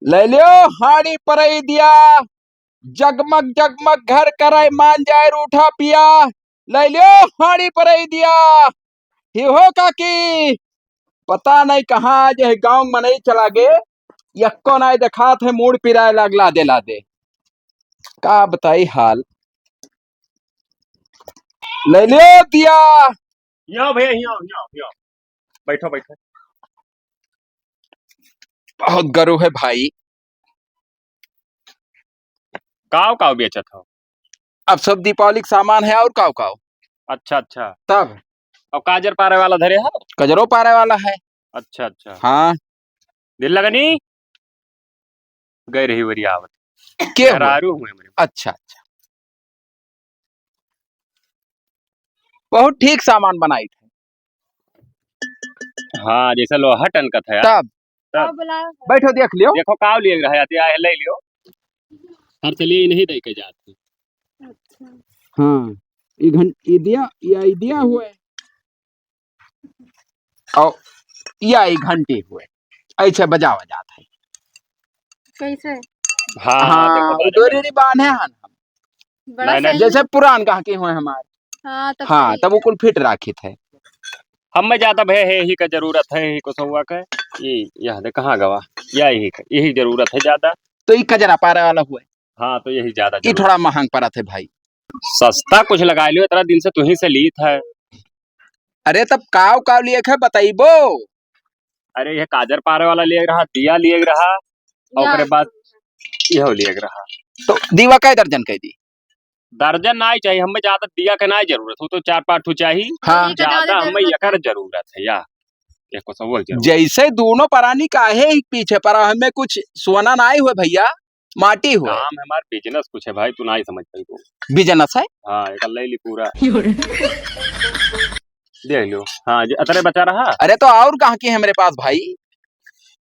ले लियो हाड़ी परई दिया, जगमग जगमग घर करे मान जाए रूठा पिया। ले लियो हाड़ी परई दिया, ही हो काकी। पता नहीं कहाँ आज है गांव में नहीं चला गे, यक्को नहीं देखा थे मूड पिराए लगला दे ला दे। का बताई हाल। ले लियो दिया। यहाँ भैया यहाँ बैठो बैठो। बहुत गरु है भाई। काव काव बेचत हो? अब सब दीपावली का सामान है और काव काव। अच्छा अच्छा। तब और काजर पारे वाला धरे हो? कजरो पारे वाला है। अच्छा अच्छा। हाँ दिल लगनी गई रही वरी आवत के हुए? मेहरारू हुए मेरे। अच्छा अच्छा, बहुत ठीक सामान बनाई थे। हाँ जैसे लोहा टन का था यार। तब तब बैठो देख लियो। देखो काव लिए रहा है ले लियो। हर चलिए नहीं दे के जाते। अच्छा हाँ, ये दिया हुआ है और ये घंटे हुए ऐसे बजा जाता है कैसे? हाँ हाँ देखो उधर बांध है हम बड़ा नहीं, नहीं। सही जैसे पुरान कहा के हुए हमारे। हाँ तब हाँ सही तब वो कुल फिट राखी थे। हमें ज्यादा भय है ही का जरूरत है ही कुछ हुआ का ये यह दे कहाँ गवा यही जरूरत है ज्यादा। तो ये कजरा पारे वाला हुआ, हाँ तो यही ज्यादा ये जरूरत। थोड़ा महंग पड़ा थे भाई। सस्ता कुछ लगा लियो इतना दिन से तुम्ही से ली था। अरे तब काव काव लिए खे बताइबो। अरे यह काजर पारे वाला लिए रहा दिया लिए रहा और या ओकरे बाद यह लिए रहा। तो दीवा का दर्जन कह दी। दर्जन ना ही चाहिए हमें ज्यादा दिया का ना जरूरत हो तो 4-5 ठो चाहिए। हाँ ज्यादा हमें यकर जरूरत है या ये कुछ वो जरूरत। जैसे दोनों परानी काहे ही पीछे पड़ा, हमें कुछ सोना ना हुए भैया, माटी हुए। काम हमारा बिजनेस कुछ है भाई तू ना ही समझ पाई को। बिजनेस है। हाँ एक ले ली पूरा दे लो। हाँ अतरे बचा रहा। अरे तो और कहाँ की है मेरे पास भाई।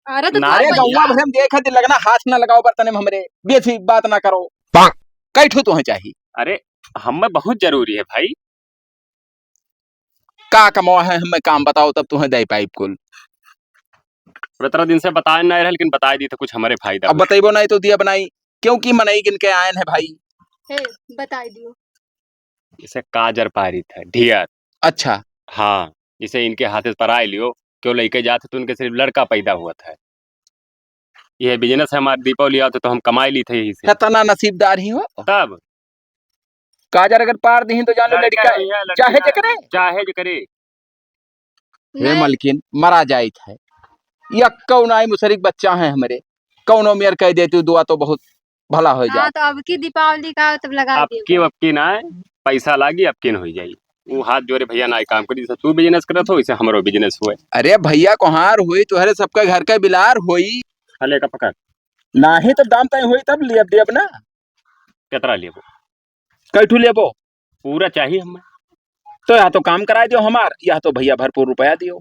अरे तो नारे अरे गौवा भरे हम देखा जी लगना हाथ ना लगाओ बर्तन में हमरे, बेफी बात ना करो। कई ठो तुम्हें चाहिए। अरे हमें बहुत जरूरी है भाई। का कमावा है हमें काम बताओ तब तुम्हें दे पाइप कुल। 17 दिन से बताए नहीं रहे लेकिन बता दी तो कुछ हमारे फायदा। अब बताइबो नहीं तो दिया बनाई क्योंकि मनई गिन के आयन है भाई। हे बताई दियो। इसे काजर पारी था ढियर। अच्छा हाँ जिसे इनके हाथ से पराए लियो क्यों लेके जाते तो उनके सिर्फ लड़का पैदा हुआ था। यह बिजनेस है हमारे दीपावली आते तो हम कमाई ली थे यही से। तना नसीबदार ही हो। तब काजर अगर पार दी तो जान लो लड़का है, चाहे जे करे। चाहे जो करे। हे मलकिन मरा जाए है या कौन आई मुसरिक बच्चा है हमारे, कौनो मेयर कह देती दुआ तो बहुत भला हो हाँ जाए। तो अब की दीपावली का तब लगा दियो। अब की ना पैसा लागी अब की न हो जाई। वो हाथ जोड़े भैया ना काम करी जैसे तू बिजनेस करत हो इसे हमारो बिजनेस हुए। अरे भैया कोहार हुई तुहरे सबका घर का बिलार हुई। हले का पकड़ ना ही तब दाम तय हुई तब लियब देब ना। कितना लेबो? कैठू लेबो? पूरा चाहिए हमें। तो या तो काम कराए दियो हमार, या तो भैया भरपूर रुपया दियो।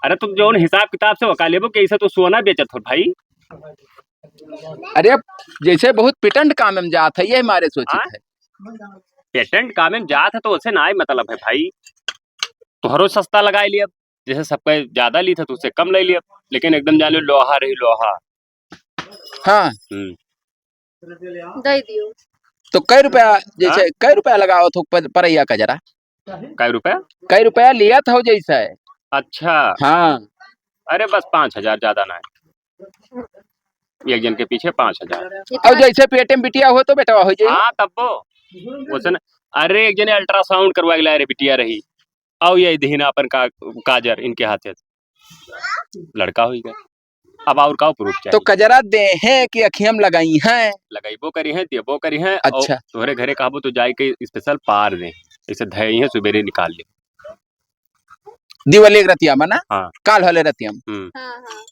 अरे तुम जो हिसाब किताब से वका लेबो कैसे तो सोना बेचत हो भाई। अरे जैसे बहुत पिटंट काम में जात है ये हमारे सोचित है। पेटेंट काम में जात है तो उसे ना ही मतलब है भाई। तुहरो सस्ता लगाए लिया जैसे सबका ज्यादा ली था तो उससे कम ले लिया लेकिन एकदम जान लो लोहा रही लोहा। हाँ दे दियो। तो कई रुपया जैसे कई रुपया लगाओ तो परैया का जरा कई रुपया? कई रुपया लिया था जैसा है। अच्छा हाँ अरे बस 5,000 ज्यादा ना है। एक जन के पीछे 5,000। और जैसे पेटे में बिटिया हो तो बेटा हो जाए। हाँ तब वो उसने अरे एक जने अल्ट्रासाउंड करवा ला रे बिटिया रही और ये दहीना अपन का काजर इनके हाथ से लड़का हो गया। अब और का प्रूफ चाहिए? तो कजरा दे हैं कि अखियम लगाई हैं। लगाइबो करी है देबो करी है। अच्छा और तोहरे घरे कहबो तो जाई के स्पेशल पार दे इसे धई है सुबेरे निकाल ले। दिवाली रतिया मना हाँ काल हले रतियम। हाँ हाँ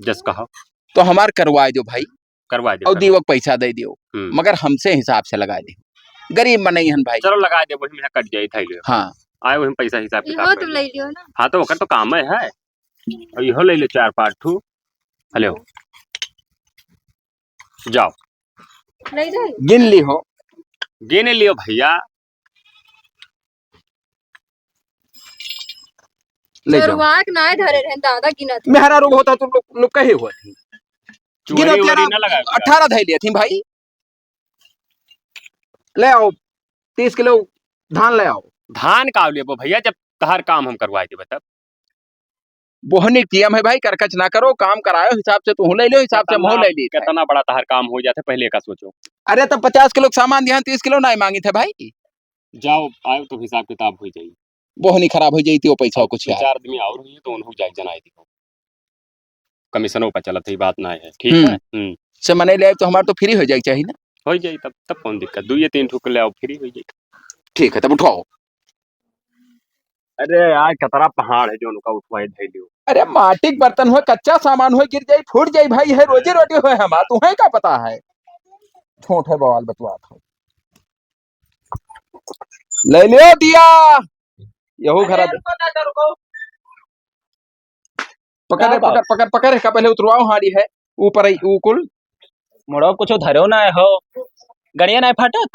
जस कहो तो हमार करवा दो भाई करवा दे और दीवक पैसा दे दियो, मगर हमसे हिसाब से लगा दियो, गरीब मनई हन भाई। चलो लगा दे वही में कट जाई थई ले। हाँ आए वही पैसा हिसाब इहो किताब तुम ले लियो ना। हाँ तो ओकर तो काम है और इहो ले ले 4-5 ठू। हेलो जाओ ले जाई गिन ली हो। गिन लियो भैया। ले जाओ। चोरवा के ना धरे रहे दादा गिनत मेहरा रूप होता तो लोग कहे हुआ थी चुहरी गिनो उहरी ना लगा 18 धै लिए थी भाई। ले आओ 30 किलो धान ले आओ। धान का ले भैया, जब हर काम हम करवाए थे बता। बोहनी टीएम है भाई, करकच ना करो, काम करायो हिसाब से तू ले लो, हिसाब से हम ले ली। कितना बड़ा हर काम हो जाता पहले का सोचो। अरे तो 50 किलो सामान दिया 30 किलो नहीं मांगी थे भाई। जाओ आयो तो हिसाब किताब हो जाई। बोहनी खराब हो जाती वो पैसा कुछ यार। 4 आदमी और हुई तो उन्हों जाई जनाई दिखो कमीशनों पर चलत है, बात ना है ठीक है। से मने ले तो हमार तो फ्री हो जाए चाहिए ना। हो जाई तब कौन दिक्कत, 2 या 3 ठुक ले आओ फ्री हो जाई। ठीक है तब उठाओ। अरे यार कतरा पहाड़ है जो उनका उठवाए धै लियो। अरे माटी के बर्तन हो, कच्चा सामान हो, गिर जाई फूट जाई भाई, है रोजी रोटी हो हम तुम्हें क्या पता है। छोट है बवाल बतवा था। ले लियो दिया यहू घर पकड़ पकड़ पकड़ पकड़ का पहले उतरवाओ हाड़ी है ऊपर ही कुल मोड़ो कुछ धरो ना हो गड़िया ना फटत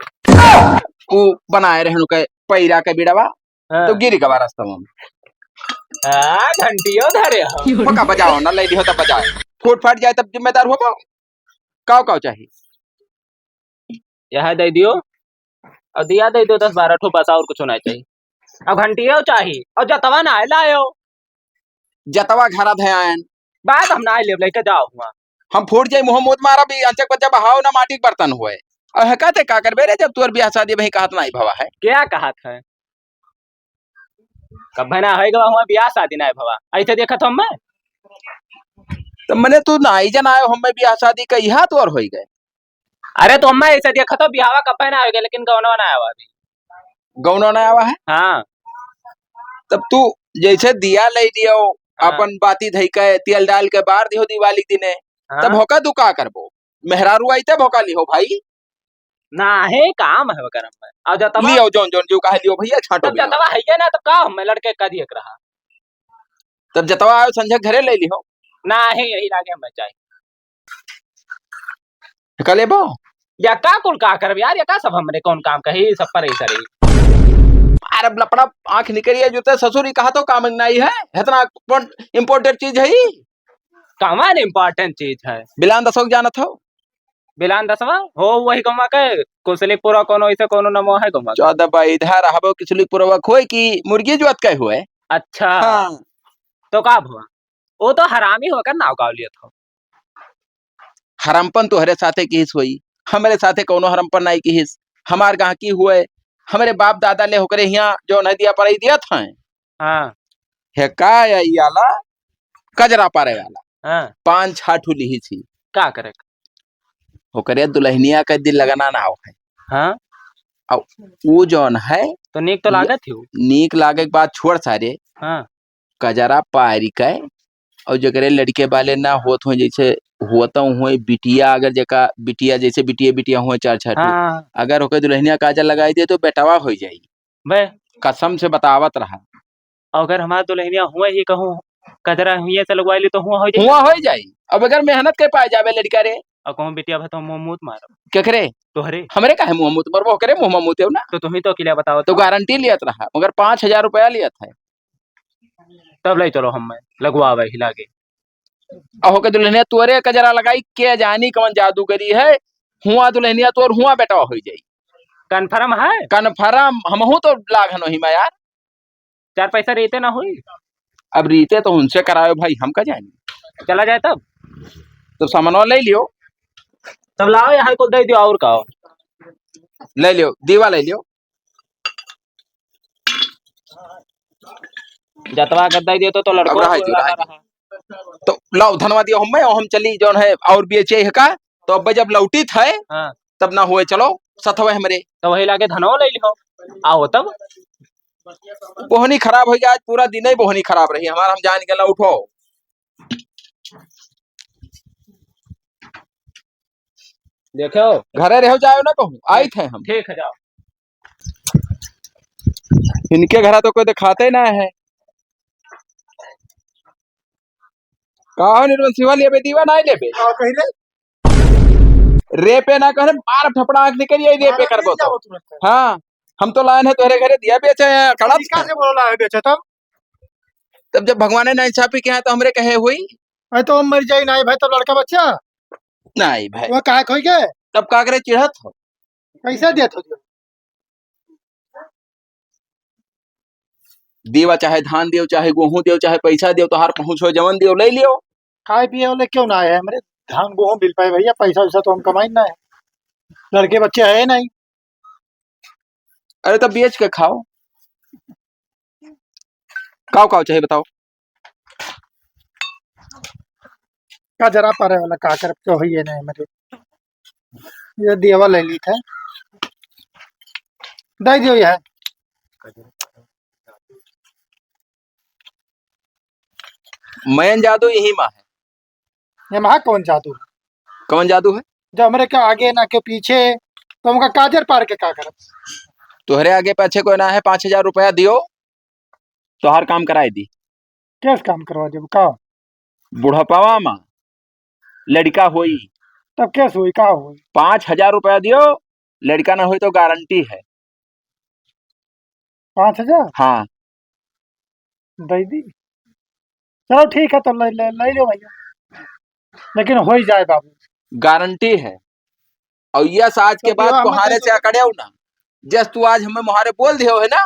वो बनाए रहनु के पैरा के बिड़वा तो गिरी का रास्ता में घंटियों धरे हो पक्का बजाओ ना ले लियो तब बजाए, फूट फाट जाए तब जिम्मेदार हो पाओ। काव काव चाहिए यह दे दियो और दिया दे दो 10-12 ठो बस और कुछ नहीं चाहिए। अब घंटियों चाहिए और जतवा ना लायो जतवा घरा धयान बात हम ना ले लेके जाओ हुआ हम फूट जाए मुंह मुद मारा भी अंचक बच्चा बहाओ ना माटी के बर्तन हुए और कहते का करबे रे जब तोर ब्याह शादी भाई कहत नहीं भवा है क्या कहा था कब ना होएगा हुआ ब्याह शादी ना भवा ऐसे देखत हम मैं तो मने तू नाई जन आयो हम ब्याह शादी का यहा तो और होई गए। अरे तो मैं ऐसे देखत हो ब्याहवा कब ना होएगा लेकिन गौनवा ना आवा अभी गौनो ना आवा है। हां तब तू जैसे दिया ले लियो अपन बाती धई के तेल डाल के बार दियो दिवाली दिने तब होका तू का करबो मेहरारू आईते भोका लियो भाई ना है काम है वगैरह में और जतवा लियो जोन जोन जो कह लियो भैया छाटो तब जतवा है ना तो का मैं लड़के का दिख रहा तब जतवा आयो संजय घरे ले लियो ना है यही लागे मैं चाहिए कले बो या का कुल का करब यार या का सब हमरे कौन काम कही सब पर ऐसा रही। अरे लपड़ा आंख निकलिए जो ससुरी कहा तो काम नहीं है इतना इम्पोर्टेंट चीज है कमान इम्पोर्टेंट चीज है बिलान दसोक जाना था बिलान दसवा हो वही गमा के कुशलीपुरा कोनो ऐसे कोनो नमो है गमा 14 बाई इधर हबो कुशलीपुरवा खोई की मुर्गी जोत के हुए। अच्छा हाँ। तो का हुआ वो तो हरामी होकर नाव गाव लिया था हरमपन तो हरे साथे की हिस हुई हमारे साथे कोनो हरमपन नहीं की हिस हमार गांकी हुए हमारे बाप दादा ले होकर यहाँ जो नदिया पर दिया था हाँ है का याला कजरा पारे वाला हाँ 5-6 ठू ली थी का करे होकर दुल्हनिया का दिल लगाना ना हो है। हाँ अब वो जौन है तो नीक तो लागत थी नीक लागे के बाद छोड़ सारे हाँ कजरा पारी के और जगरे लड़के वाले ना होत हो जैसे होता हुए बिटिया अगर जका बिटिया जैसे बिटिया बिटिया हुए 4-6 हाँ अगर होकर दुल्हनिया काजल लगाई दे तो बेटवा हो जाई बे कसम से बतावत रहा अगर हमारा दुल्हनिया हुए ही कहूँ कजरा हुए से लगवाई ली तो हुआ हो जाई। अब अगर मेहनत के पाए जावे लड़का रे और कहूँ बिटिया भतो मुंह मुत मारो क्या करे तोहरे हमरे काहे मुंह मुत मरबो करे मुंह मुत ना तो तुम्ही तो अकेले बताओ तो गारंटी लियत रहा मगर 5000 रुपया लियत है तब ले चलो हम लगवावे हिला के अहो के दुल्हनिया तोरे कजरा लगाई के जानी कौन जादूगरी है हुआ दुल्हनिया तोर हुआ बेटा हो जाई कन्फर्म है कन्फर्म हमहू तो लागन ही मैं यार 4 पैसा रहते ना हुई अब रीते तो उनसे करायो भाई हम का जाएंगे चला जाए तब तो सामान ले लियो तब लाओ यहाँ को दे दियो और का ले लियो दीवा ले लियो जतवा कर दे दियो तो लड़को तो लाओ धनवा दियो हम चली जौन है और बेचे है का तो अब जब लौटी थे हाँ। तब ना हुए चलो सथवे हमरे तो वही लाके धनो ले लियो आओ तब बोहनी खराब हो गया आज पूरा दिन ही बोहनी खराब रही हमारा हम जान के उठो देखो घरे रहो जाओ ना कहूँ आई थे हम ठीक है जाओ इनके घर तो कोई दिखाते ना है कहा निर्वंशी वाली अबे दीवा ना लेबे रेपे ना कहने बार ठपड़ा आंख निकल आई रेपे करबो तो हाँ हम तो लाए हैं तोहरे घरे दिया बेचे कड़ा से बोला है बेचे तब तब जब भगवान ने इंसाफी किया तो हमरे कहे हुई भाई तो हम मर जाई ना भाई तो लड़का बच्चा नहीं भाई वो काहे खोई के तब का करे चिढ़त हो कैसे देत हो दियो? दीवा चाहे धान दियो चाहे गेहूं दियो चाहे पैसा दियो तो हार पहुंचो जवन दियो ले लियो। खाए पिए वाले क्यों ना आए हैं मेरे धान गेहूं मिल पाए भैया पैसा वैसा तो हम कमाई ना है लड़के बच्चे है नहीं। अरे तब बेच के खाओ काओ काओ चाहिए बताओ। का जरा पारे वाला का कर क्यों है नहीं मेरे ये देवा ले ली थे दे दियो ये मयन जादू यही माँ है। ये महा कौन जादू है कौन जादू है? जो हमारे के आगे ना के पीछे तो हमका काजर पार के का कर तुहरे आगे पीछे कोई ना है 5,000 रुपया दियो तो हर काम कराई दी। कैसे काम करवा जब का बुढ़ापावा माँ लड़का होई तब कैसे हुई का हुई 5,000 रुपया दियो लड़का ना हुई तो गारंटी है। 5,000 हाँ दे दी चलो ठीक है तो ले लो भैया लेकिन हो ही जाए बाबू गारंटी है। और यस आज के तो बाद देवा हमें कुहारे दे से दो। अकड़े हो ना जस तू आज हमें मुहारे बोल दियो है ना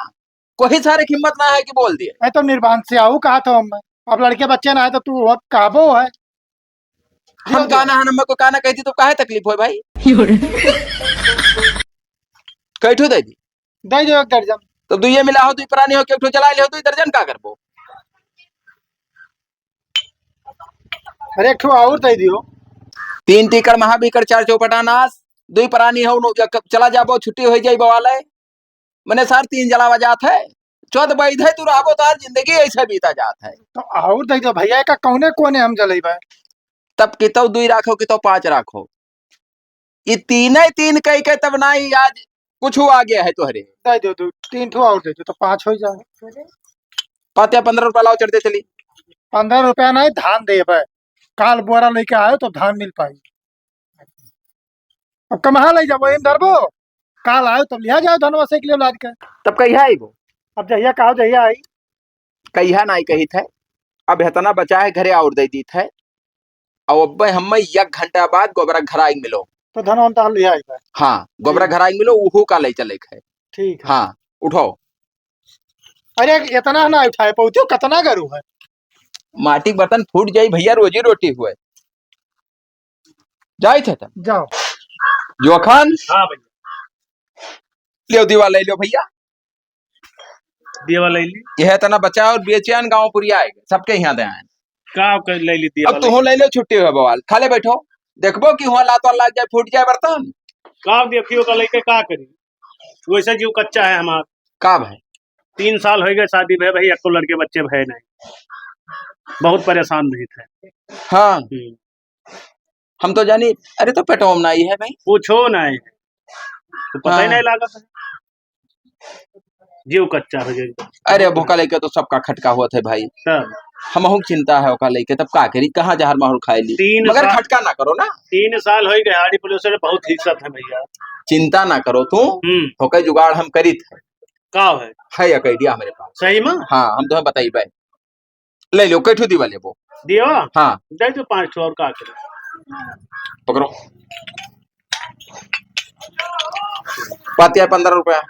कोई सारे हिम्मत ना है कि बोल दिए। मैं तो निर्बान से आऊ कहा था मैं अब लड़के बच्चे ना आए तो तू अब काबो है हम गाना है हमें को गाना कहती तो काहे तकलीफ हो भाई कैठो दे दी दे दो एक दर्जन तो दुइये मिला हो दुई प्राणी हो के चला ले हो दुई दर्जन का करबो। अरे एक ठो और दे दियो 3 टीकर महाबीकर 4 चौपटा नास दुई प्राणी हो चला जाबो छुट्टी हो जाई बवाले मने सार 3 जलावा जात है चौथ बैध है तू रहबो तार जिंदगी ऐसे बीता जात है। तो और दे दो भैया का कौने कोने हम जलेबा तब कितो 2 राखो कितो 5 राखो ये तीन कई के तब ना ही आज कुछ आ गया है तोहरे। दे दो दो 3 ठो और दे दो तो 5 हो जाए। पातिया 15 रुपया लाओ चढ़ दे चली 15 रुपया नहीं धान दे काल बोरा लेके आयो तो धान मिल पाई अब कहाँ ले जाबो इन धरबो काल आयो तो लिया जाओ धनवा से किलो लाद के तब कहिया आईगो अब जहिया कहो जहिया आई कहिया ना कही थे अब हेतना बचा है घरे और दे दी थे और अब हम 1 घंटा बाद गोबरा घर आई मिलो। तो धनवा तो लिया आई हाँ गोबरा घर आई मिलो उहू का ले चले है। ठीक है हाँ उठो अरे इतना ना उठाए पहुंचो कितना करू है माटी बर्तन फूट जाई भैया रोजी रोटी हुए जाई थे तब जाओ जोखन हाँ भैया लियो दीवा ले लियो भैया दिया ले ली यह तना बचा और बेचैन गांव पुरिया आएगा सबके यहाँ दे आए। का ले ली दिया अब तू ले लो छुट्टी हुआ बवाल खाले बैठो देखबो कि हुआ लात लाग जाए फूट जाए बर्तन का देखियो का लेके का करी वैसे जीव कच्चा है हमारा का भाई 3 साल हो गए शादी में भाई एको लड़के बच्चे भय नहीं बहुत परेशान भी थे। हाँ हम तो जानी अरे तो पेटोम ना ही है भाई पूछो नहीं तो पता ही नहीं लगा जीव कच्चा हो जाए। अरे भूखा लेके तो सबका खटका हुआ थे भाई तब हम चिंता है ओका लेके तब का करी कहाँ जहर माहौल खाए ली 3 मगर साल खटका ना करो ना 3 साल हो गए हाड़ी पुलिस से बहुत हिस्सत है भैया चिंता ना करो तू होके जुगाड़ हम करी थे का है एक आइडिया हमारे पास सही में हाँ हम तुम्हें बताई भाई ले लो कैठू दीवा ले वो दियो हाँ दे तो 5 और का करे पकड़ो पातिया 15 रुपया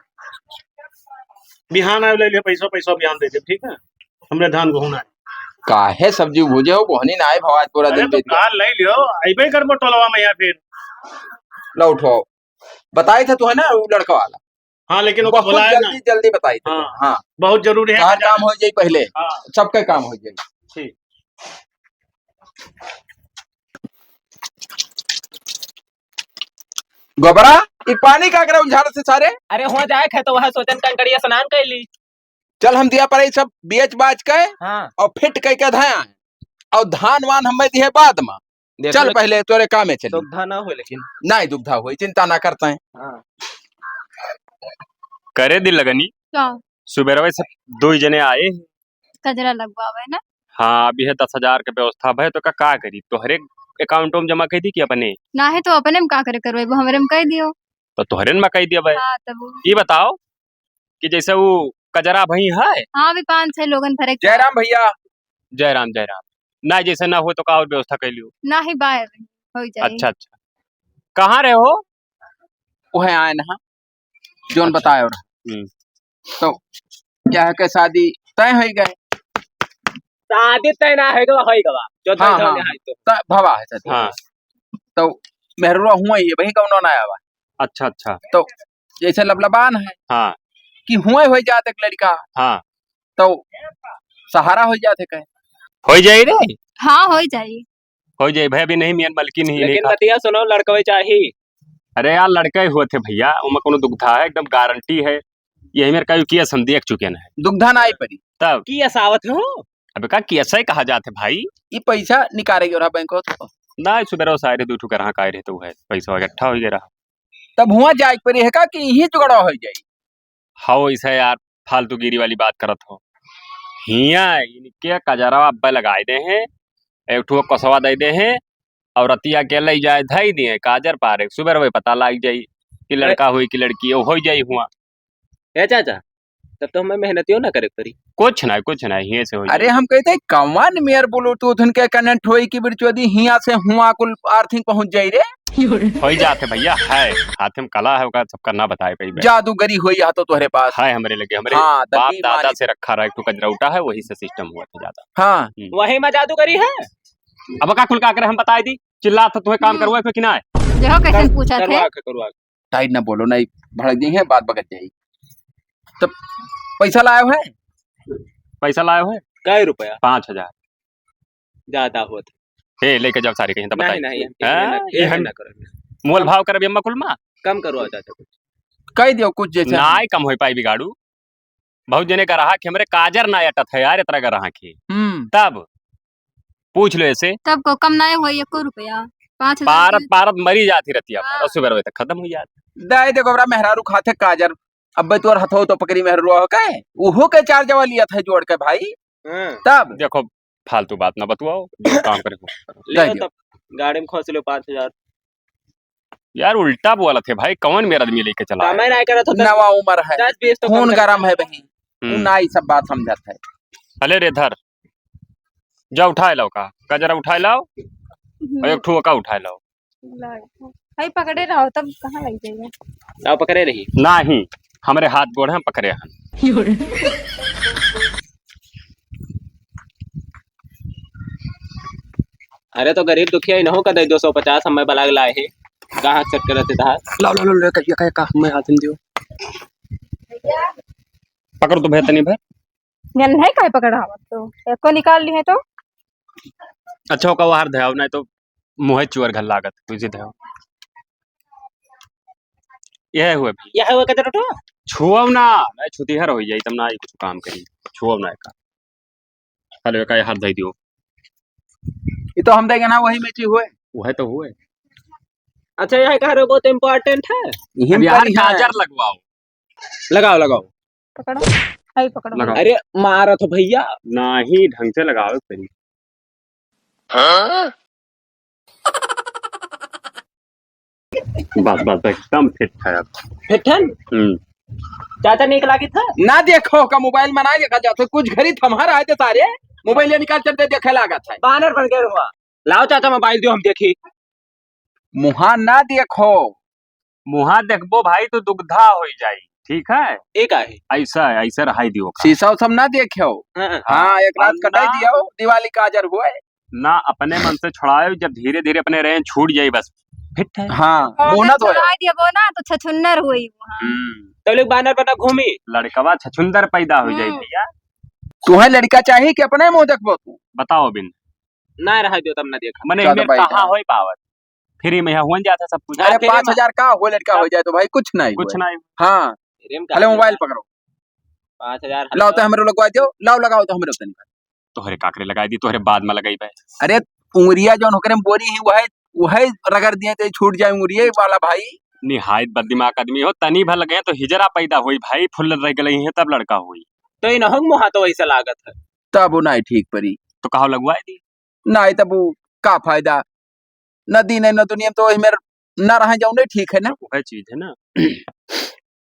बिहान आए ले लियो पैसा पैसा बिहान दे दे ठीक है हमरे धान गेहूं ना काहे सब्जी भूजे हो बोहनी ना आए भवाज पूरा अरे दिन तो बेच गया। काल ले लियो अइबे करबो टोलवा में या फिर लो उठो बताए थे तू है ना वो लड़का वाला हाँ लेकिन वो बहुत बुलाया ना जल्दी जल्दी बताई थे हाँ। हाँ बहुत जरूरी है हर काम हो जाए पहले हाँ सबका काम हो जाए ठीक गोबरा ये पानी का करे उझाड़ से सारे अरे हो जाए है तो वह सोचन कंकड़िया स्नान कर ली चल हम दिया पर सब बेच बाच के हाँ और फिट कह के धाया और धान वान हमें दिए बाद में चल पहले तोरे काम में चल दुग्धा ना हो लेकिन नहीं दुग्धा हुई चिंता ना करते हैं। हाँ करे दिल लगनी क्या सुबह से 2 जने आए कजरा लगवावे ना हाँ अभी है 10,000 के व्यवस्था है तो का करी तोहरे अकाउंट में जमा कर दी कि अपने ना है तो अपने में का करे करवे वो हमरे में कह दियो तो तोहरे में कह दिया भाई हाँ तब ये बताओ कि जैसे वो कजरा भई है हाँ भी 5-6 लोगन फर्क जयराम भैया जय राम जय राम। ना जैसे ना हो तो का और व्यवस्था कर लियो। ना ही बाहर हो जाए। अच्छा अच्छा, कहाँ रहे हो? वह आए ना जोन अच्छा। बताए और तो क्या है कि शादी तय हो गए। शादी तय ना है गवा होई गवा जो हाँ तय हाँ होने है तो भवा है शादी। हाँ तो मेहरुआ हुआ ही है वही कौन ना आया हुआ। अच्छा अच्छा। तो जैसे लबलबान है हाँ कि हुए हो जाते एक लड़का हाँ तो सहारा हो जाते कहे। हो जाए रे, हाँ हो जाए। हो जाए भाई। अभी नहीं मियन मलकिन ही नहीं लेकिन खा। बतिया सुनो लड़कवे चाहिए। अरे यार लड़के ही हुए थे भैया, उनमें कोनो दुग्धा है, एकदम गारंटी है। यही मेरे कहीं किया हम देख चुके हैं। दुग्धा ना आई पड़ी तब की असावत हो अबे का कैसे ही कहा जाते भाई। ये पैसा निकालेगी और बैंक तो ना सुबह सारे दू ठुकर हाँ काय रहते है, पैसा इकट्ठा हो गया। तब हुआ जाए पड़ी है का कि यही जुगड़ा हो जाए। हाँ ऐसा यार, फालतूगिरी वाली बात करत हो। हिया इनके कजरा अब्बा लगाए दे हैं, एक ठो कसवा दे दे हैं और रतिया के ले जाए धई दिए काजर पारे। सुबह वही पता लग जाई कि लड़का हुई कि लड़की हो जाई हुआ। ए चाचा तब तो हमें मेहनतियों ना करे पड़ी। कुछ ना हिये से हो अरे जाई। हम कहते कौन मेयर ब्लूटूथ उनके कनेक्ट होई कि बिरचोदी हिया से हुआ कुल आर्थिक पहुंच जाई रे। हो जाते भैया, है हाथ में कला है ओका, सब करना बताए पई बे। जादूगरी होई या तो तुम्हारे पास। है हमरे लगे, हमरे हाँ, तभी बाप दादा मालिक। से रखा रहा, एक ठो कजरौटा है वही से सिस्टम हुआ था ज्यादा। हाँ वही में जादूगरी है। अब का खुल का करे हम बताए दी, चिल्ला तो तुम्हें काम करवाए फिर कि ना। देखो कैसे पूछा थे। करवा टाइट ना बोलो नहीं भड़क गई है बात बगत जाएगी। तो पैसा लाया है पैसा लाए हो कई रुपया 5,000। ज्यादा होत ए लेके जाओ सारी कहीं तो बताई। नहीं हाँ, ये हम ना करो मोल भाव कर अम्मा कुलमा कम करवा चाचा कुछ कह दियो कुछ जैसे। नाय कम हो पाई बिगाड़ू। बहुत जने का रहा कि हमरे काजर ना अटत है यार, इतना का रहा की तब पूछ लो ऐसे। तब को कम ना हो 1 रुपया 5,000 पारत पारत मरी जाती रहती है, और सुबह बजे तक खत्म हो जाती। दाई देखो बरा मेहरारू खाते काजर अब तोर हथो तो पकड़ी मेहरुआ हो का उहो के चार जवा लिया था जोड़ के भाई। तब देखो फालतू बात ना बतवाओ, जो काम करे हो। ले दे दियो। तब गाड़ी में खोस लो 5,000 यार उल्टा बोला थे भाई, कौन मेरा आदमी लेके चला है? समय ना करत हो नवा उम्र है 10-20 तो खून गरम है बही हम्म। ना ये सब बात समझत है। अले रे धर जा उठाए लाओ का कजरा उठाए लाओ और एक ठो का उठाए लाओ। भाई पकड़े रहो तब कहाँ लग जाएगा। आओ पकड़े रही नहीं हमरे हाथ गोड़ हम पकड़े हन। अरे तो गरीब दुखिया ही न हो कदे 250 हमें बलाग लाए है कहाँ चट कर रहते था लाओ लाओ ले का मैं हाथ में दियो। पकड़ो तो बेहतर नहीं भाई। जन नहीं काहे पकड़ा हवा तो एको निकाल ली है तो। अच्छा होगा वो हार धयाव नहीं तो मुँह चुअर घर लागत तुझे धयाव। यह हुए भी यह हुआ कदर उठो छुआव ना मैं छुतीहर हो जाई तब ना आई कुछ काम करी छुआव ना का। हेलो का हाथ धई दियो। ये तो हम देंगे ना वही में चीज हुए वह तो हुए। अच्छा यह कह रहे हो बहुत इम्पोर्टेंट है अब यार काजर लगवाओ। लगाओ लगाओ पकड़ो भाई पकड़ो। लगाओ। अरे मारा तो भैया नहीं ढंग से लगाओ फिर। बस बस एकदम फिट है अब। फिटन चाचा निकला की था ना देखो का मोबाइल में ना देखा जाता कुछ घड़ी थम्हार आए थे सारे मोबाइल निकाल चलते देखे लागत है। बानर बन गया हुआ लाओ चाचा मोबाइल दियो हम देखी मुहा ना देखो मुहा देखबो भाई तो दुग्धा हो जाई। ठीक है एक आहे ऐसा ऐसा रहाई दियो का। शीशा सब ना देखो। हाँ, हाँ एक रात कटाई अन्ना- दिया दिवाली काजर हुए। ना अपने मन से छुड़ाए, जब धीरे धीरे अपने रहे छूट जाई बस फिट है। हाँ मोहनत हो चढ़ा दिया वो ना तो छछुन्नर हुई वहाँ। तो लोग बानर बना घूमी लड़कवा छछुंदर पैदा हो जाई भैया। तुम्हें लड़का चाहिए कि अपने मुंह देखबो तू। बताओ बिन ना रहा दियो तब ना देखा मने ज्यादा इनमें भाई कहाँ का। होई पावत फ्री में हुन जाता सब कुछ। अरे फिर 5,000 का हो लड़का हो जाए तो भाई कुछ नहीं कुछ हुए। नहीं। हाँ हेलो मोबाइल पकड़ो 5,000 लाओ तो हमारे लगवा दो लाओ लगाओ तो हमारे उतनी। तोहरे काकरे लगाई दी, तोहरे बाद में लगाई बे। अरे उंगरिया जो होकर बोरी ही वह रगड़ दिए तो छूट जाए उंगरिया वाला भाई। निहायत बददिमाग आदमी हो, तनी भर लगे तो हिजरा पैदा हुई भाई, फुल रह गई है तब लड़का हुई। तो इन हंग मुहा तो वैसा लागत है तब वो नहीं ठीक परी तो कहो लगवाई दी। नहीं तब वो का फायदा नदी नहीं न दुनिया में तो मेरे न रह जाऊ नहीं ठीक है ना। वह चीज है ना।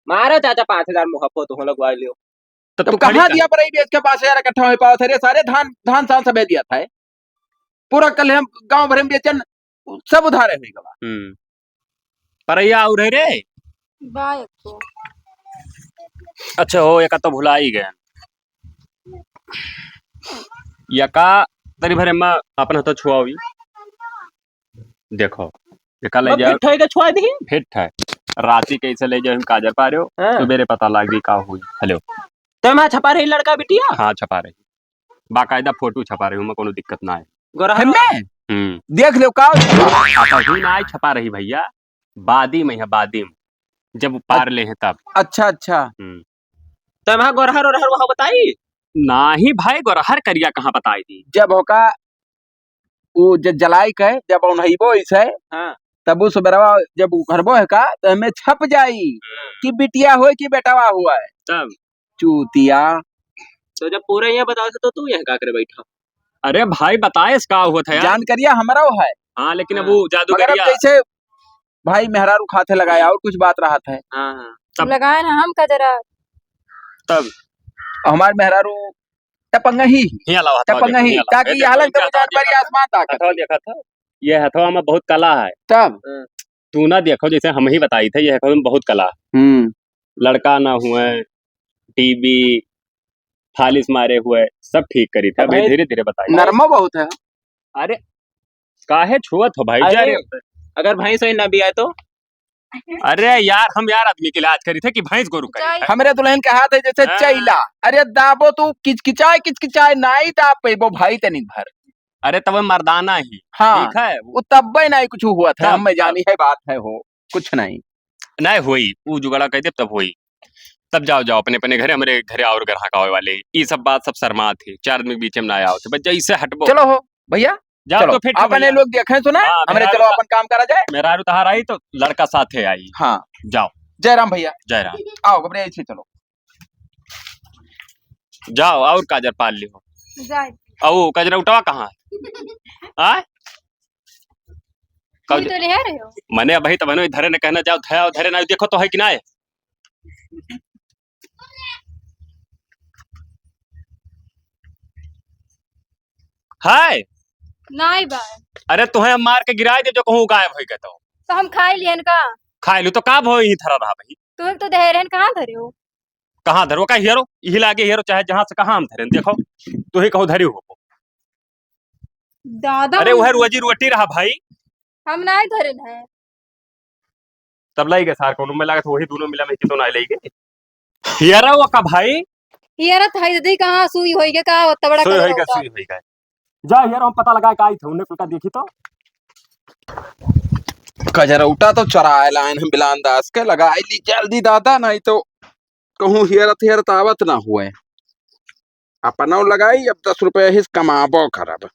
मारो चाचा 5,000 मुहा तो हम लगवा लियो तो तो तू खड़ी कहाँ कर। दिया पर बेच के 5,000 इकट्ठा हो पाओ थे सारे धान धान सान सब दिया था पूरा कल हम गांव भर में बेचन सब उधारे हुई गवा परैया और है रे। बाय को अच्छा हो एका तो भुला ही गए यका तरी भरे में अपन हाथ छुआ हुई देखो एका ले मैं जाओ फिट होएगा छुआ दी फिट है राती कैसे ले जाओ हम काजर पा रहे हो हाँ। सुबेरे पता लगी का हुई हेलो तो मैं छपा रही लड़का बिटिया हाँ छपा रही बाकायदा फोटो छपा रही हूँ मैं कोनो दिक्कत ना है गोरा हमें देख लो का कहीं ना छपा रही भैया बादी में है बादी में जब पार ले हैं तब अच्छा अच्छा तो मैं गोरहर और वहाँ बताई ना ही भाई गोरहर करिया कहाँ बताई थी जब होका वो जब जलाई के जब उन्हईबो ऐसे हाँ। तब उस बेरवा जब घरबो है का तो हमें छप जाई कि बिटिया हो कि बेटावा हुआ है तब चूतिया तो जब पूरे ये बताओ तो तू यहाँ का करे बैठा अरे भाई बताए इसका हुआ था यार जानकारिया हमारा है हाँ लेकिन अब हाँ। वो मगर अब जादूगरिया जैसे भाई मेहरारू खाते लगाया और कुछ बात रहा था हाँ हाँ तब- लगाए ना हम का जरा तब हमारे मेहरारू टपंगा ही टपंगा ही ताकि ये हालत तो जानकारी आसमान ताकत हथवा देखा था ये हथवा में बहुत कला है तब तू ना देखो जैसे हम ही बताई थे ये हथवा में बहुत कला है लड़का ना हुए टीबी फालिस मारे हुए सब ठीक करी थे भाई- धीरे धीरे बताई नरमा बहुत है अरे काहे छुअत हो भाई जा अरे, रे अगर भाई सही ना भी आए तो अरे यार हम यार आदमी के इलाज करी थे कि भैंस गोरू करी हमरे दुल्हन के हाथ है जैसे हाँ। चैला अरे दाबो तू किचकिचाए नहीं दाब पेबो भाई तनिक भर अरे तब मर्दाना ही हाँ ठीक है वो तब नहीं कुछ हुआ था तब- हम जानी है बात है हो कुछ नहीं नहीं हुई वो जुगाड़ा कहते तब हुई तब जाओ जाओ अपने अपने घरे हमारे घरे और ग्राहक आवे वाले ये सब बात सब शर्मा थी 4 आदमी के बीच में ना आया होते बस जैसे हटबो चलो हो भैया जाओ चलो तो फिर अपने लोग देखे सुना हाँ, हमरे मेरा चलो अपन काम करा जाए मेरा तहार आई तो लड़का साथे आई हाँ जाओ जय राम भैया जय राम आओ घबरे ऐसे चलो जाओ और काजर पाल लियो जाए ओ कजरा उठवा कहाँ है आ तुम तो ले रहे हो मने भाई तब धरे ने कहना जाओ धया धरे ना देखो तो है कि ना है हाय नहीं बाय अरे तुम्हें मार के गिराए दे जो कहूँ गायब हो गए तो हम खाई लियन का खाए लू तो का भो ही थरा रहा भाई तुम तो दहेरन कहाँ धरे हो कहाँ धरो का हीरो यही लागे हीरो चाहे जहां से कहाँ हम धरे देखो तू ही कहो धरी हो दादा अरे वह रोजी रोटी रहा भाई हम नहीं धरन है तब लाई गए सार को में लगा वही दोनों मिला में तो ना लाई गए हीरा वो का भाई यार थाई ददी कहाँ सुई होई के का ओत्ता बड़ा सुई कलर होई गए होता। सुई होई गए जा हीरा हम पता लगा का आई थे उन्हें कुल का देखी तो कजरा उठा तो चराए लाइन हम बिलान दास के लगाई ली जल्दी दादा नहीं तो कहूँ हियरत आवत ना हुए अपना लगाई अब 10 रुपए हिस कमाबो खराब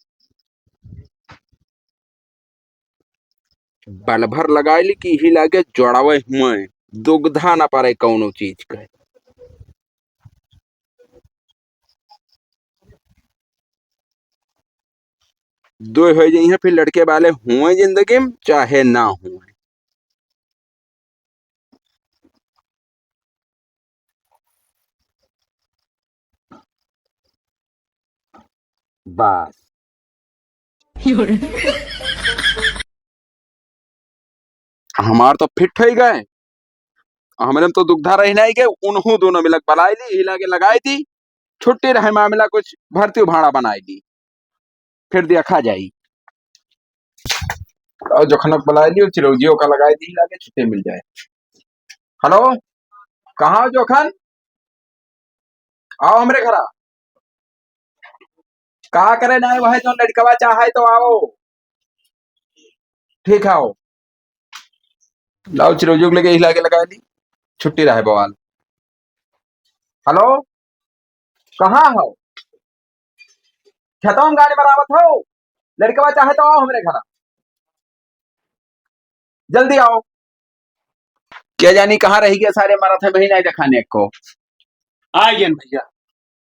बल भर लगाई ली कि ही लागे जोड़ावे हुए दुग्धा ना पारे कौनो चीज के दो हो जाइए फिर लड़के वाले हुए जिंदगी में चाहे ना हुए बस हमार तो फिट हो गए हमने तो दुग्धा रही नहीं गए उन्हों दोनों मिलक बलाई ली हिला के लगाई थी छुट्टी रहे मामला कुछ भर्ती भाड़ा बनाई दी फिर देखा जाई और जोखनक बुलाई ली चिरौजियों का लगाई दी हिला के छुट्टी मिल जाए हेलो कहाँ हो जोखन आओ हमरे घरा कहा करे ना वह जो लड़कवा चाहे तो आओ ठीक है आओ लाओ चिरौजियों लेके हिला के लगा दी छुट्टी रहे बवाल हेलो कहाँ हो खेतों में गाड़ी बरावत हो लड़कवा चाहे तो आओ हमरे घर जल्दी आओ क्या जानी कहाँ रही गए सारे मारा थे वही नहीं दिखाने को आइए भैया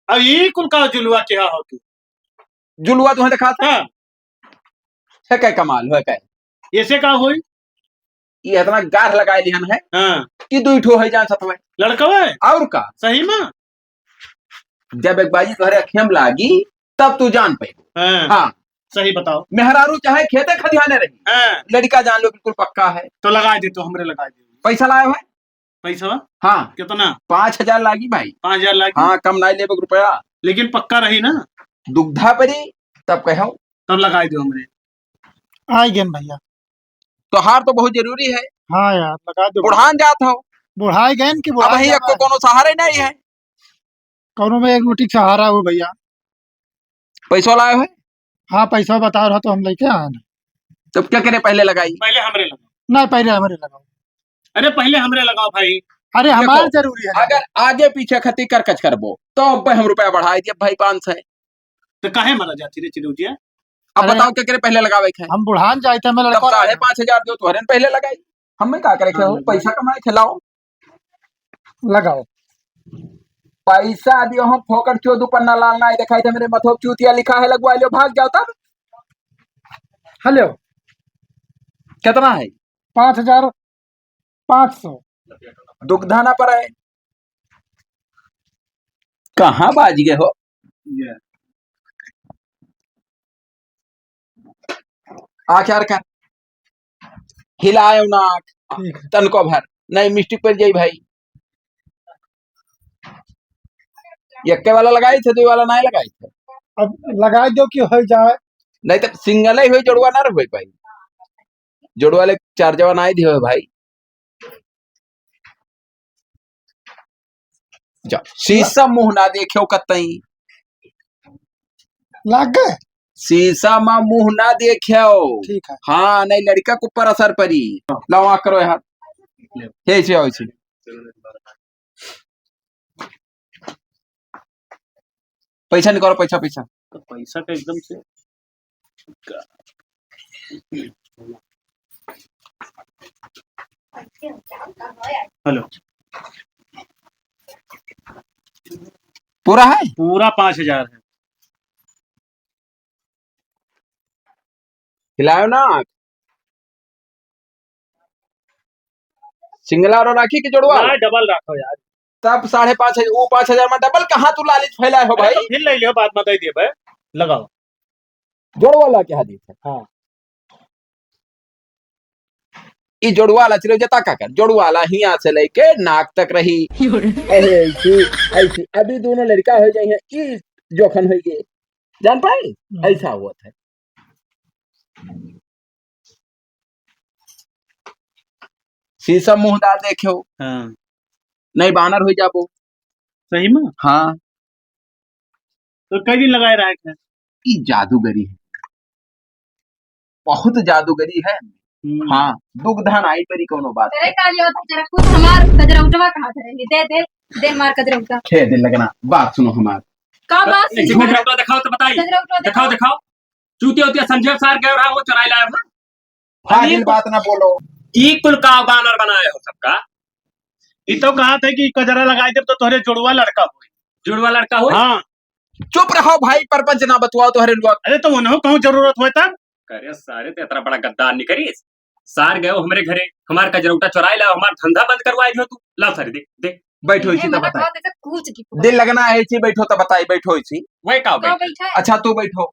अब ये कुल का जुलवा क्या हो तू जुलवा तुम्हें दिखा था हाँ है क्या कमाल है क्या ऐसे का होई ये इतना गाढ़ लगाए लिहन है हाँ कि 2 ठो है जान सतवे लड़कवा है और का सही में जब एक बाजी तोहरे अखियम लागी तब तू जान पाई। हाँ, हाँ सही बताओ। मेहरारू चाहे खेते खलिहाने रही, हाँ, लड़का जान लो बिल्कुल पक्का है। तो लगा दे, तो हमरे लगा दे। पैसा लाए है? पैसा हाँ कितना? 5,000 लागी भाई। 5,000 लागी? हाँ कम नहीं लेबे रुपया। लेकिन पक्का रही ना? दुग्धा परी तब कहो। तब लगा दो हमरे। आई गेन भैया। तो हार तो बहुत जरूरी है। हाँ यार लगा दो। बुढ़ान जात हो, बुढ़ाई गए कि अब बुढ़ाई ही को कोनो सहारा ही नहीं है। कौनो में एक रोटी सहारा हो भैया। पैसा लाए है? हाँ पैसा बता रहा तो हम लेके आए ना। तब क्या करे पहले लगाई? पहले हमरे लगाओ। नहीं पहले हमरे लगाओ। अरे पहले हमरे लगाओ भाई। अरे देखो, हमारे जरूरी है। अगर आगे पीछे खती करकच करबो तो अब हम रुपया बढ़ाई दिए भाई 500। तो काहे मारा जाती रे चिड़ौतिया? अब बताओ क्या करे पहले लगावे है? हम बुढ़ान जाए थे मैं तब 5,500 दो तो हरन पहले लगाई। हमें क्या करे हाँ, पैसा कमाए खिलाओ। लगाओ पैसा दियो हम फोकट चोदू पन्ना लाल ना दिखाई थे मेरे मथोप चूतिया लिखा है लगवा लो भाग जाओ तब। हेलो कितना है? 5,500। दुग्धा ना पर है। कहाँ बाज गए हो? आचार का हिलायो नाक तन को भर नहीं मिस्टेक पर जाई भाई। यक्के वाला लगाई थे, दो वाला नहीं लगाई थे। अब लगा दो कि हो जाए। नहीं तो सिंगल ही हुई जोड़वा ना रहे भाई। जोड़वा ले 4 जवान आई दियो भाई। जा शीशा मुंह ना देखियो कतई। लग गए? शीशा में मुंह ना देखियो। ठीक है। हाँ नहीं लड़का के ऊपर असर पड़ी। लाओ करो यार हे से आओ छी। पैसा निकालो पैसा पैसा। तो पैसा का एकदम से हेलो पूरा है? पूरा 5,000 है। हिलायो ना सिंगला और राखी की जोड़वा डबल रखो यार। तब 5,500 वो 5,000 में डबल कहाँ तू लालच फैलाए हो भाई। तो फिर ले लियो, बात मत दिए भाई। लगाओ जोड़वाला क्या हदीस है? हाँ ये जोड़वाला चलो जता का कर जोड़वाला ही यहाँ से लेके नाक तक रही ऐसी ऐसी अभी दोनों लड़का हो जाए ये जोखन हो गए जान पाए ऐसा हुआ था। शीशा मुंहदार देखो। हाँ नहीं बानर हो जाबो। सही में? हाँ तो कई दिन लगाए रहे थे? ये जादूगरी है, बहुत जादूगरी है। हाँ दुग्धन आई परी कोनो बात तेरे काली होता जरा कुछ हमार कजरौटवा कहाँ धरेंगे? दे दे दे मार कजरौटा। खे दिन लगना बात सुनो हमार। का बात सुनो? कजरौटा दिखाओ तो बताइए। कजरौटा दिखाओ दिखाओ। चूतिया उतिया संजीव सार गए रहा वो चुराई लाया था। फाजिल बात ना बोलो। ई कुल का बानर बनाए हो सबका। ये तो कहा था कि कजरा लगाए जब तो तोहरे जुड़वा लड़का हो। जुड़वा लड़का हो। हाँ चुप रहो भाई परपंच ना बतवाओ तो हरे लोग। अरे तो उन्हों कहूँ जरूरत हुआ तब करे सारे ते इतना बड़ा गद्दार नहीं करी। सार गए हो हमारे घरे हमार कजरौटा चुराई लाओ हमार धंधा बंद करवाई हो तू। लाओ सारी दे दे बैठो इसी तो बताई ऐसे कूच की दिल लगना है इसी बैठो तो बताई बैठो इसी। वही का तो भाई। बैठा है। अच्छा तू बैठो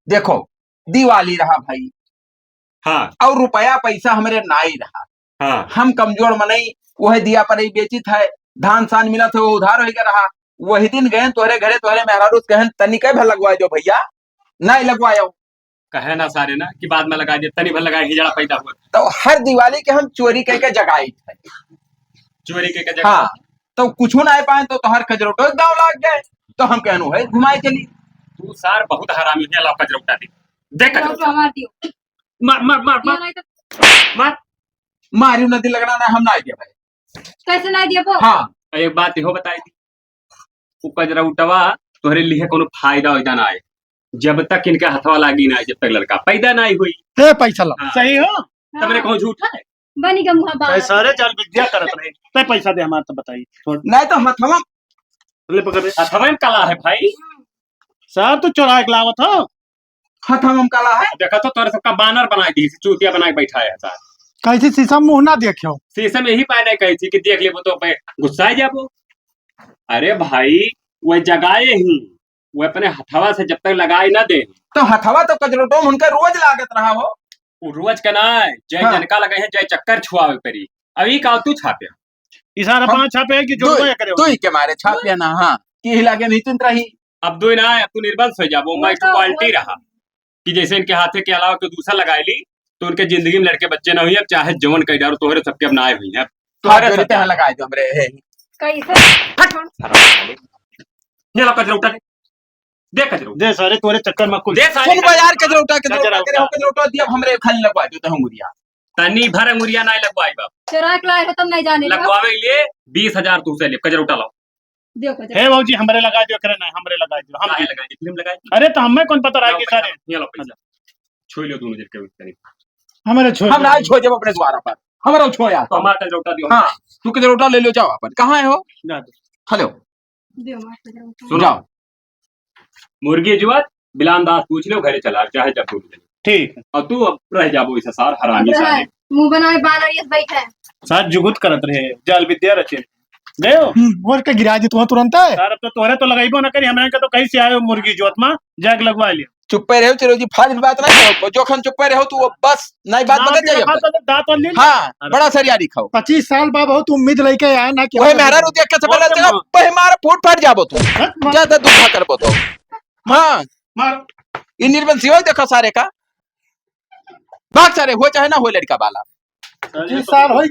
देखो दिवाली रहा भाई हाँ और रुपया पैसा हमारे ना ही रहा। हाँ हम कमजोर मनई वही दिया पर ही बेची था धान सान मिला था वो उधार हो रहा। वही दिन गए तोहरे घरे तोहरे मेहरारू कहन तनिक भर लगवाए जो भैया नहीं लगवायो। कहे ना सारे ना कि बाद में लगा दिए तनी भर लगा हिजड़ा पैदा हुआ तो हर दिवाली के हम चोरी करके जगाई थे। चोरी के जगह। हाँ तो कुछ ना आ पाए तो तोहर कजरोटो दाव लाग गए तो हम कहनो है घुमाए चली। तू सार बहुत हरामी है। लाओ कजरौटा दे दे कजरौटा कजरौटा। मार दियो। मार मार मार दियो मार नहीं तो मार। मारी नदी लगना ना हम ना आए भाई। कैसे नहीं दियो वो? हाँ एक बात इहो बताई थी वो कजरौटवा तोहरे लिए कोनो फायदा वायदा ना आए जब तक इनके हथवा लागी ना जब तक लड़का पैदा ना हुई। ते पैसा ला। हाँ। सही हो? तबरे कहूँ झूठा है। बनी का मुंह बाहर। सारे जाल विद्या करत रहे। ते पैसा दे हमारे तो बताइए छोड़ नहीं तो हथवा ले पकड़ ले। हथवा में कला है भाई। सर तू चढ़ा के लावत हो। हथवा काला है। देखा तो तोरे सबका बानर बनाई दी चूतिया बना के बैठा है सार। कैसे शीशा मुंह ना देखियो। शीशे में यही पाए नहीं कही थी कि देख ले वो तो पे गुस्सा जाबो। अरे भाई वो जगाए ही, वो अपने हथवा से जब तक लगाए ना दे, तो हथवा तो कजरोटो उनका रोज लागत रहा हो। वो रोज का ना है, जय हाँ। जनका लगे हैं, जय चक्कर छुआवे परी। अभी का तू छापे इशारा हम- 5 छापे है कि जो ये करे तू ही के मारे छापिया ना, हाँ की हिला के नहीं चिंत रही। अब दो ना है, अब तू निर्बंस हो जाबो। मैं वो तो- क्वालिटी रहा कि जैसे इनके हाथे के अलावा कोई दूसरा लगाए ली तो उनके जिंदगी में लड़के बच्चे ना हुई। अब चाहे जवन कही डारो तोहरे सबके अब नाए हुई हैं। तुम्हारे जोरी पे लगाए दो हमरे हे। कैसे ये लो कजरौटा दे कजरौटा दे सारे तोरे चक्कर में कुल दे सारे सुन बाजार कजरोटा कजरोटा कजरोटा। करे हो कजरोटा दिया हमरे खाली लगवा दो तो मुरिया। तनी भर अंगुरिया ना लगवाई बाप। चुरा के लाए हो तब नहीं जाने लगा लगवावे के लिए 20,000 तू से ले कजरौटा लाओ। दियो कजरा हे बाबूजी हमरे लगा दियो करे ना हमरे लगा दियो हम काहे लगाई फिल्म लगाई अरे तो हमें कौन पता रहा कि सारे ये लो पैसा छोड़ लो तू मुझे के हमारे छोड़ हम ना छोड़ जब अपने द्वारा पर हमारा छोया तो हमारा कजरौटा दियो। हाँ तू कजरोटा ले लो जाओ अपन कहाँ है हो जा दो। हेलो दियो मार कजरा उठा सुनो जाओ मुर्गी जुआ बिलान दास पूछ लो घरे चला चाहे जब तू ठीक है और तू अब रह जाबो इसे सार हरामी अब सारे। है मुंह बनाए बानर ये बैठे साथ जुगुत करत रहे जाल विद्या रचे गयो बोल के गिरा दी तुम्हें तुरंत है सार अब तो तोहरे तो लगाइबो ना करी हमें के तो कहीं से आयो मुर्गी जोत में जाग लगवा लियो चुप्पे रहो चलो जी फाजिल बात ना करो जोखन चुप्पे रहो तू वो बस नई बात बदल जाइए अपन। दांत और ली हाँ बड़ा सरियारी खाओ 25 साल बाद हो तुम उम्मीद लेके आए ना कि वही मेहरा रू देख के सब पहले तेरा पे मार फूट फाट जाबो तू ज्यादा दुखा करबो तो। हाँ मार ये निर्बंध सिवाय देखो सारे का भाग सारे हो चाहे ना हो लड़का वाला 25 साल हो